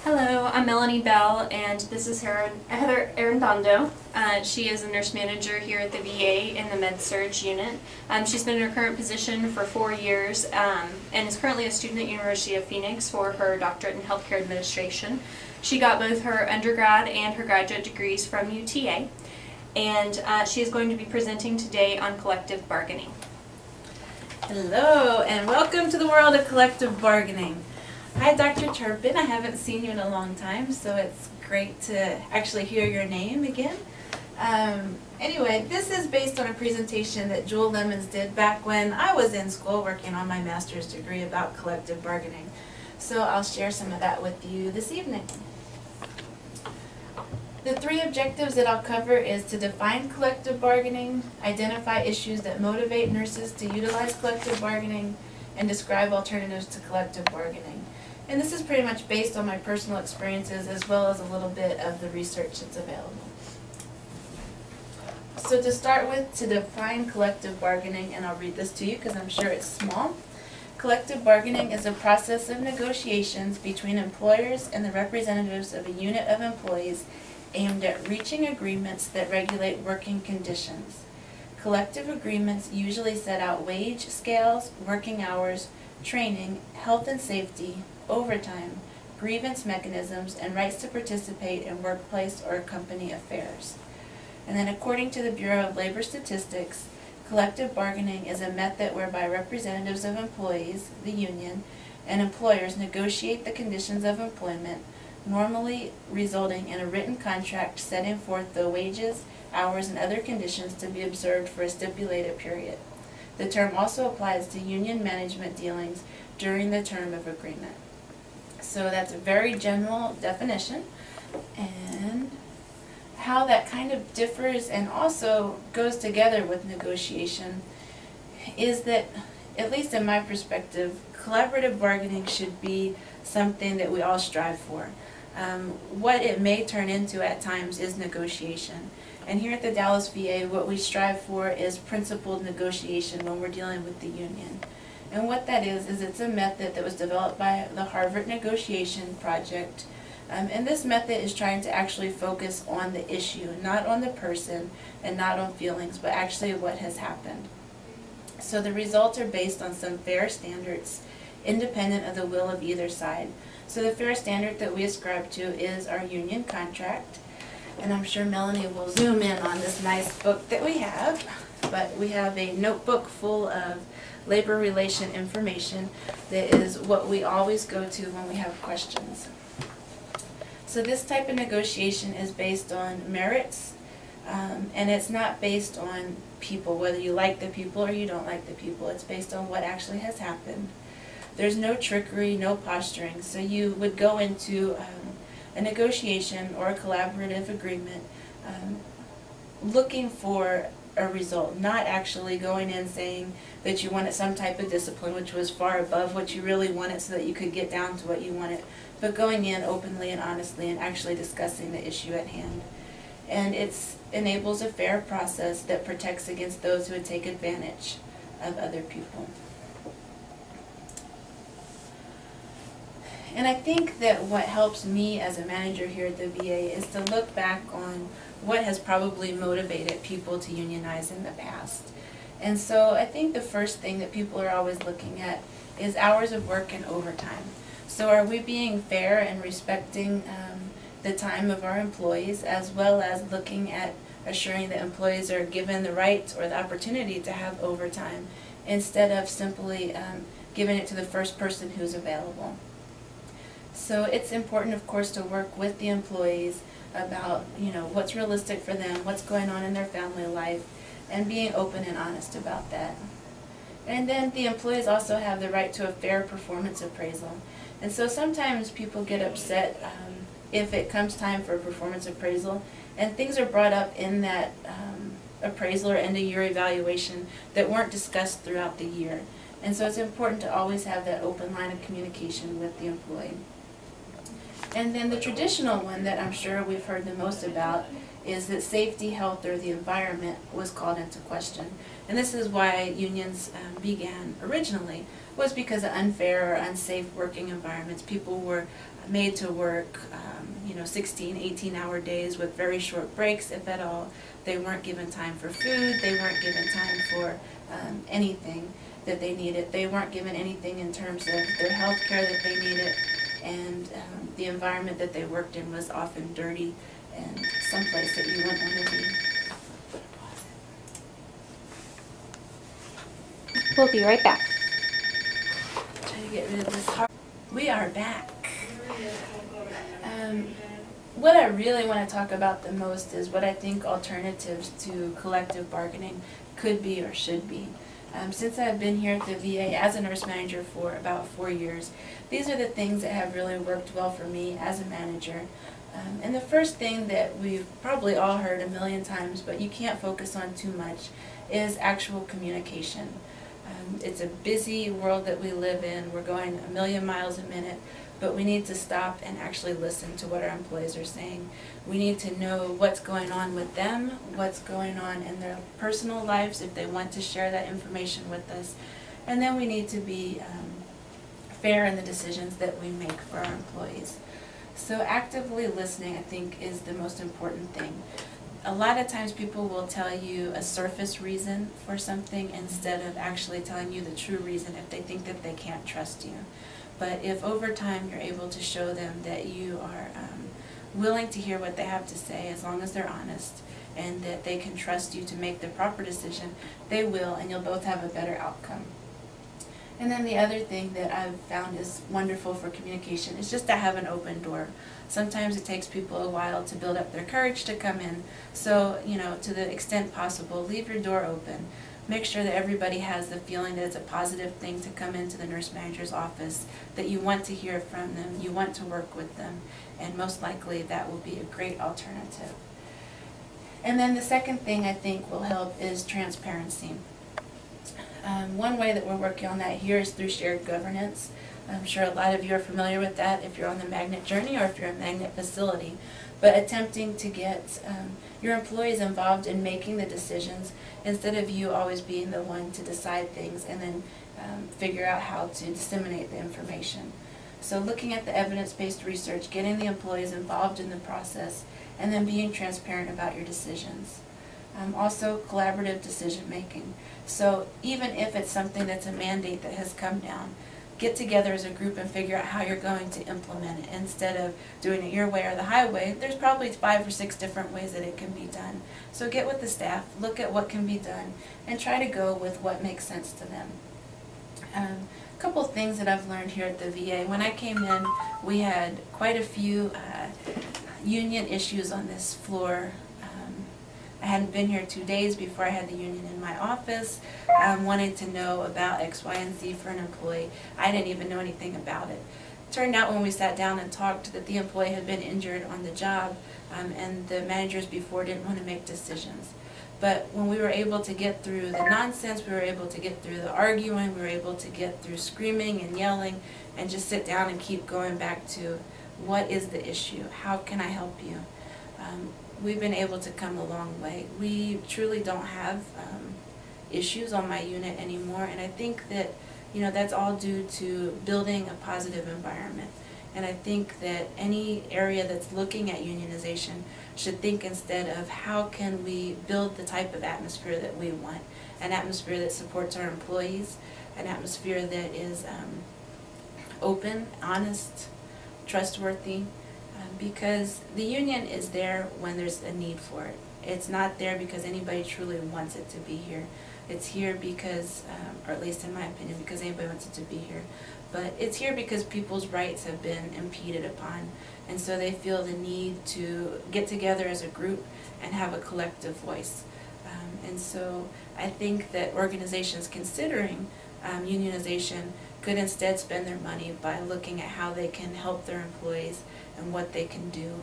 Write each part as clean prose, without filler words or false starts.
Hello, I'm Melanie Bell, and this is Heather Arendando. She is a nurse manager here at the VA in the Med-Surg unit. She's been in her current position for 4 years and is currently a student at University of Phoenix for her doctorate in healthcare administration. She got both her undergrad and her graduate degrees from UTA, and she is going to be presenting today on collective bargaining. Hello, and welcome to the world of collective bargaining. Hi, Dr. Turpin. I haven't seen you in a long time, so it's great to actually hear your name again. Anyway, this is based on a presentation that Jewel Lemons did back when I was in school working on my master's degree about collective bargaining. So I'll share some of that with you this evening. The 3 objectives that I'll cover is to define collective bargaining, identify issues that motivate nurses to utilize collective bargaining, and describe alternatives to collective bargaining. And this is pretty much based on my personal experiences as well as a little bit of the research that's available. So to start with, to define collective bargaining, and I'll read this to you because I'm sure it's small. Collective bargaining is a process of negotiations between employers and the representatives of a unit of employees aimed at reaching agreements that regulate working conditions. Collective agreements usually set out wage scales, working hours, training, health and safety, overtime, grievance mechanisms, and rights to participate in workplace or company affairs. And then according to the Bureau of Labor Statistics, collective bargaining is a method whereby representatives of employees, the union, and employers negotiate the conditions of employment, normally resulting in a written contract setting forth the wages, hours, and other conditions to be observed for a stipulated period. The term also applies to union management dealings during the term of agreement. So that's a very general definition, and how that kind of differs and also goes together with negotiation is that, at least in my perspective, collaborative bargaining should be something that we all strive for. What it may turn into at times is negotiation. And here at the Dallas VA, what we strive for is principled negotiation when we're dealing with the union. And what that is it's a method that was developed by the Harvard Negotiation Project. And this method is trying to actually focus on the issue, not on the person and not on feelings, but actually what has happened. So the results are based on some fair standards, independent of the will of either side. So the fair standard that we ascribe to is our union contract. And I'm sure Melanie will zoom in on this nice book that we have. But we have a notebook full of labor relation information that is what we always go to when we have questions. So this type of negotiation is based on merits, and it's not based on people, whether you like the people or you don't like the people. It's based on what actually has happened. There's no trickery, no posturing. So you would go into a negotiation or a collaborative agreement looking for a result, not actually going in saying that you wanted some type of discipline which was far above what you really wanted so that you could get down to what you wanted, but going in openly and honestly and actually discussing the issue at hand. And it enables a fair process that protects against those who would take advantage of other people. And I think that what helps me as a manager here at the VA is to look back on what has probably motivated people to unionize in the past. And so I think the first thing that people are always looking at is hours of work and overtime. So are we being fair and respecting the time of our employees, as well as looking at assuring that employees are given the right or the opportunity to have overtime instead of simply giving it to the first person who's available. So it's important, of course, to work with the employees about, what's realistic for them, what's going on in their family life, and being open and honest about that. And then the employees also have the right to a fair performance appraisal. And so sometimes people get upset if it comes time for a performance appraisal, and things are brought up in that appraisal or end-of-year evaluation that weren't discussed throughout the year. And so it's important to always have that open line of communication with the employee. And then the traditional one that I'm sure we've heard the most about is that safety, health, or the environment was called into question. And this is why unions began originally, was because of unfair or unsafe working environments. People were made to work 16, 18-hour days with very short breaks, if at all. They weren't given time for food. They weren't given time for anything that they needed. They weren't given anything in terms of their health care that they needed. And the environment that they worked in was often dirty and someplace that you wouldn't want to be. We'll be right back. Try to get rid of this heart. We are back. What I really want to talk about the most is what I think alternatives to collective bargaining could be or should be. Since I've been here at the VA as a nurse manager for about 4 years, these are the things that have really worked well for me as a manager. And the first thing that we've probably all heard a million times, but you can't focus on too much, is actual communication. It's a busy world that we live in. We're going a million miles a minute, but we need to stop and actually listen to what our employees are saying. We need to know what's going on with them, what's going on in their personal lives if they want to share that information with us. And then we need to be fair in the decisions that we make for our employees. So actively listening, I think, is the most important thing. A lot of times people will tell you a surface reason for something instead of actually telling you the true reason if they think that they can't trust you. But if over time you're able to show them that you are willing to hear what they have to say as long as they're honest and that they can trust you to make the proper decision, they will, and you'll both have a better outcome. And then the other thing that I've found is wonderful for communication is just to have an open door. Sometimes it takes people a while to build up their courage to come in. So, to the extent possible, leave your door open. Make sure that everybody has the feeling that it's a positive thing to come into the nurse manager's office, that you want to hear from them, you want to work with them, and most likely that will be a great alternative. And then the second thing I think will help is transparency. One way that we're working on that here is through shared governance. I'm sure a lot of you are familiar with that if you're on the magnet journey or if you're a magnet facility. But attempting to get your employees involved in making the decisions instead of you always being the one to decide things and then figure out how to disseminate the information. So looking at the evidence-based research, getting the employees involved in the process, and then being transparent about your decisions. Also collaborative decision making. So even if it's something that's a mandate that has come down, get together as a group and figure out how you're going to implement it. Instead of doing it your way or the highway, there's probably 5 or 6 different ways that it can be done. So get with the staff, look at what can be done, and try to go with what makes sense to them. A couple things that I've learned here at the VA. When I came in, we had quite a few union issues on this floor. I hadn't been here 2 days before I had the union in my office. Wanted to know about X, Y, and Z for an employee. I didn't even know anything about it. Turned out when we sat down and talked that the employee had been injured on the job and the managers before didn't want to make decisions. But when we were able to get through the nonsense, we were able to get through the arguing, we were able to get through screaming and yelling and just sit down and keep going back to what is the issue? How can I help you? We've been able to come a long way. We truly don't have issues on my unit anymore, and I think that that's all due to building a positive environment. And I think that any area that's looking at unionization should think instead of how can we build the type of atmosphere that we want, an atmosphere that supports our employees, an atmosphere that is open, honest, trustworthy, because the union is there when there's a need for it. It's not there because anybody truly wants it to be here. It's here because, or at least in my opinion, because anybody wants it to be here. But it's here because people's rights have been impeded upon, and so they feel the need to get together as a group and have a collective voice. And so I think that organizations considering unionization could instead spend their money by looking at how they can help their employees and what they can do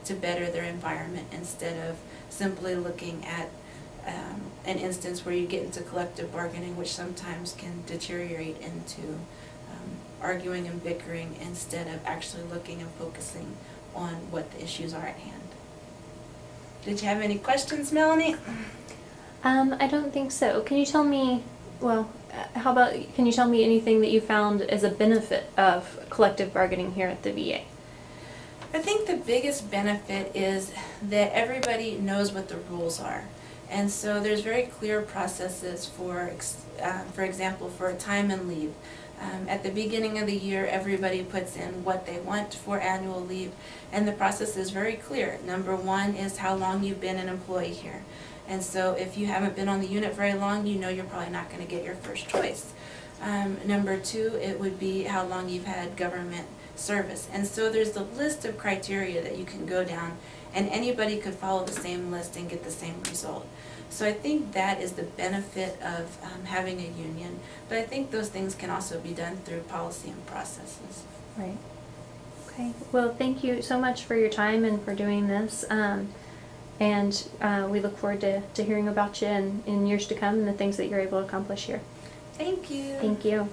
to better their environment instead of simply looking at an instance where you get into collective bargaining, which sometimes can deteriorate into arguing and bickering instead of actually looking and focusing on what the issues are at hand. Did you have any questions, Melanie? I don't think so. Can you tell me, well, how about, can you tell me anything that you found as a benefit of collective bargaining here at the VA? I think the biggest benefit is that everybody knows what the rules are. And so there's very clear processes for example, for time and leave. At the beginning of the year, everybody puts in what they want for annual leave, and the process is very clear. Number one is how long you've been an employee here. And so if you haven't been on the unit very long, you know you're probably not going to get your first choice. Number two, it would be how long you've had government service. And so there's a list of criteria that you can go down, and anybody could follow the same list and get the same result. So I think that is the benefit of having a union, but I think those things can also be done through policy and processes. Right. Okay. Well, thank you so much for your time and for doing this. And we look forward to hearing about you in years to come and the things that you're able to accomplish here. Thank you. Thank you.